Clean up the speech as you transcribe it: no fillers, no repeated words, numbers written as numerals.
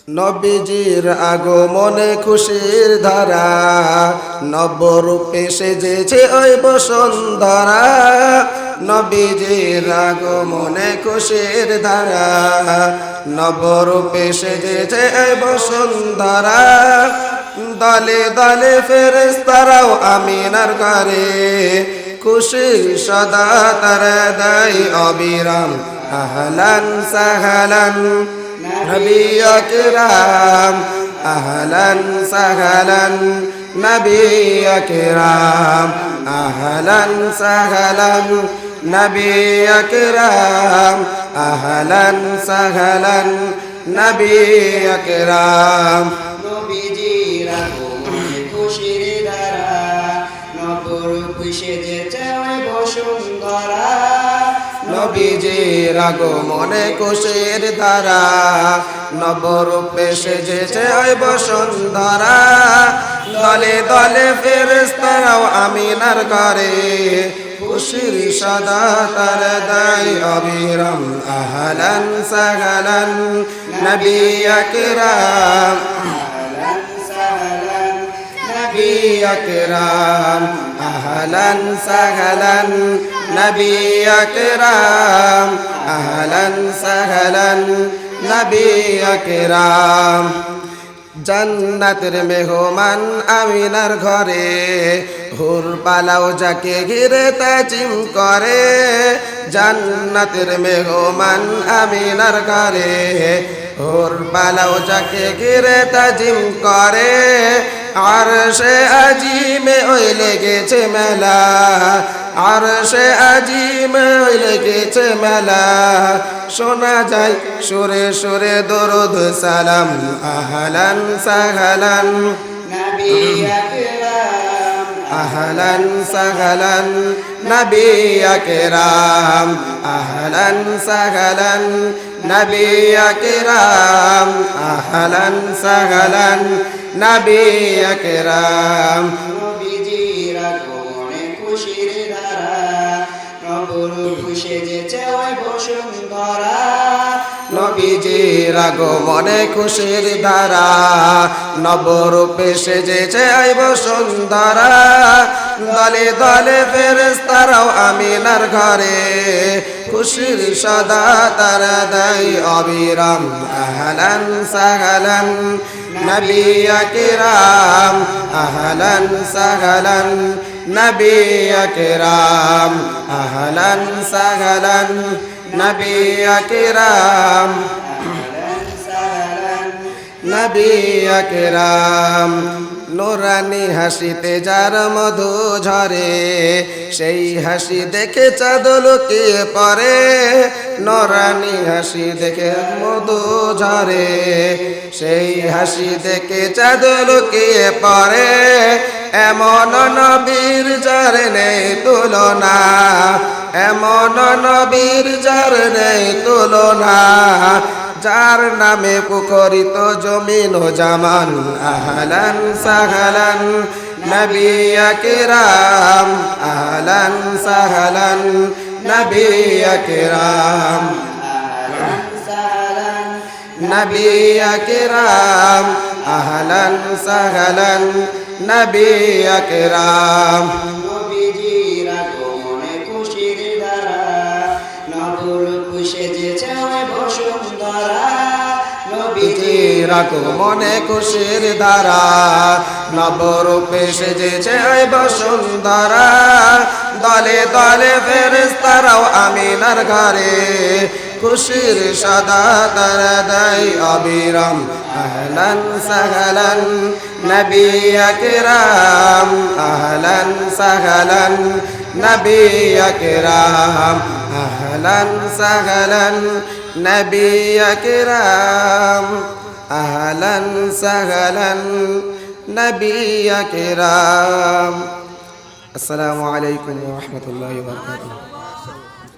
নবীজির আগমনে খুশির ধারা, নবরূপে সেজেছে ওই বসুন্ধরা। নবীজির আগমনে খুশির ধারা, নবরূপে সেজেছে ওই বসুন্ধরা। দলে দলে ফেরেশতারাও আমিনার ঘরে, খুশির সদা তারা দেয় অবিরাম। আহলান সাহলান নবী আকরাম, আহলান সাহলান নবী আকরাম, আহলান সাহলান নবী আকরাম, আহলান সাহলান নবী আকরাম। নবীজির আগমনে খুশির ধারা, নবরূপে সেজেছে ওই বসুন্ধরা। নবীজির আগমনে খুশির ধারা, নবরূপে সেজেছে ওই বসুন্ধরা। দলে দলে ফেরেশতারাও আমিনার ঘরে, খুশির সদা তারা দেয় অবিরাম। আহলান সাহলান নবী আকরাম, আহলান সাহলান নবী আকরাম, আহলান সাহলান নবী আকরাম, আহলান সাহলান নবী আকরাম। জান্নাতের মেহমান আমিনার ঘরে, হুর পালাও যাকে ঘিরে তাজিম করে। জান্নাতের মেহমান আমিনার ঘরে, হুর পালাও যাকে ঘিরে তাজিম করে। আরশে আজিমে ওই লেগেছে মেলা, আরশে আজিমে ওই লেগেছে মেলা। শোনা যায় সুরে সুরে দরুদ সালাম। আহলান সাহলান নবী আকরাম, আহলান সাহলান নবী আকরাম, আহলান সাহলান নবী আকরাম, আহলান সাহলান নবী আকরাম। নবীজির আগমনে খুশির ধারা, নবরূপে সেজেছে ওই বসুন্ধরা। নবীজির আগমনে খুশির ধারা, নবরূপে সেজেছে ওই বসুন্ধরা। দলে দলে ফেরেশতারাও আমিনার ঘরে, খুশির সদা তারা দেয় অবিরাম। আহলান সাহলান নবী আকরাম, আহলান সাহলান নবী আকরাম, আহলান সাহলান নবী আকরাম, আহলান সাহলান নবী আকরাম। নুরানি হাসিতে যার মধু ঝরে, সেই হাসি দেখে চাঁদ লুকিয়ে পড়ে। নুরানি হাসি দেখে মধু ঝরে, সেই হাসি দেখে চাঁদ লুকিয়ে পড়ে। এমন নবীর যার নেই তুলনা, এমন নবীর যার নেই তুলনা। যার নামে পুকরিত জমিন ও জামান। আহলান সাহলান নবী আকরাম, আহলান সাহলান নবী আকরাম, আহলান সাহলান নবী আকরাম, আহলান সাহলান নবী আকরাম। নবীজির আগমনে খুশির ধারা, নবরূপে সেজেছে ওই বসুন্ধরা। নবীজির আগমনে খুশির ধারা, নবরূপে সেজেছে ওই বসুন্ধরা। দলে দলে ফেরেশতারাও আমিনার ঘরে, খুশির সদা তারা দেয় অবিরাম। আহলান সাহলান নবী আকরাম, আহলান সাহলান নবী আকরাম, আহলান সাহলান নবী আকরাম, আহলান সাহলান নবী আকরাম। আসসালামু আলাইকুম ওয়া রাহমাতুল্লাহি ওয়া বারাকাতুহু।